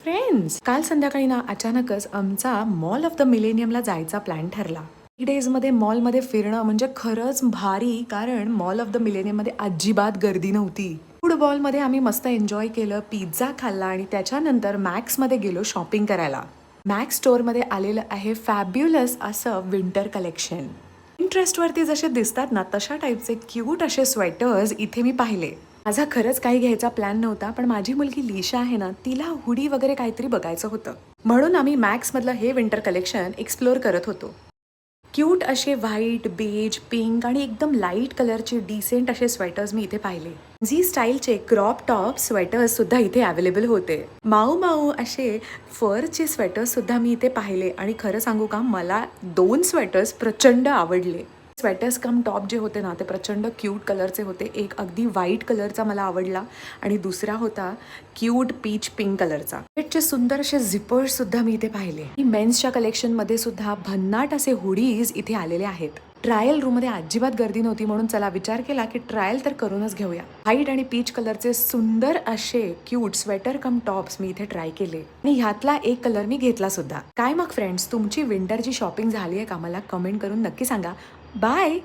Friends, काल संध्याकाळी ना अचानकच आमचा मॉल ऑफ द मिलेनियमला जायचा प्लॅन ठरला. 3 डेजमध्ये मॉलमध्ये फिरणं म्हणजे खरंच भारी, कारण मॉल ऑफ द मिलेनियममध्ये अजिबात गर्दी नव्हती. फुटबॉलमध्ये आम्ही मस्त एन्जॉय केलं, पिझ्झा खाल्ला आणि त्याच्यानंतर मॅक्समध्ये गेलो शॉपिंग करायला. मॅक्स स्टोअरमध्ये आलेलं आहे फॅब्युलस असं विंटर कलेक्शन. इंटरेस्टवरती जसे दिसतात ना तशा टाईपचे क्यूट असे स्वेटर्स इथे मी पाहिले. माझा खरंच काही घ्यायचा प्लॅन नव्हता, पण माझी मुलगी लिशा आहे ना, तिला हुडी वगैरे काहीतरी बघायचं होतं. म्हणून आम्ही मॅक्समधलं हे विंटर कलेक्शन एक्सप्लोअर करत होतो. क्यूट असे व्हाईट, बेज, पिंक आणि एकदम लाईट कलरचे डिसेंट असे स्वेटर्स मी इथे पाहिले. झी स्टाईलचे क्रॉप टॉप स्वेटर्स सुद्धा इथे अवेलेबल होते. माऊ माऊ असे फरचे स्वेटर्स सुद्धा मी इथे पाहिले आणि खरं सांगू का, मला 2 स्वेटर्स प्रचंड आवडले. स्वेटर्स कम टॉप जे होते ना ते प्रचंड क्यूट कलरचे होते. एक अगदी व्हाईट कलरचा मला आवडला आणि दुसरा होता क्यूट पीच पिंक कलरचा. चे सुंदर असे झिपर्स सुद्धा मी इथे पाहिले. मेन्सच्या कलेक्शनमध्ये सुद्धा भन्नाट असे हुडीज इथे आलेले आहेत. ट्रायल रूममध्ये अजिबात गर्दी नव्हती, म्हणून चला विचार केला की ट्रायल तर करूनच घेऊया. व्हाईट आणि पीच कलरचे सुंदर असे क्यूट स्वेटर कम टॉप्स मी इथे ट्राय केले आणि ह्यातला एक कलर मी घेतला सुद्धा. काय मग फ्रेंड्स, तुमची विंटरची शॉपिंग झाली आहे का? मला कमेंट करून नक्की सांगा. बाय.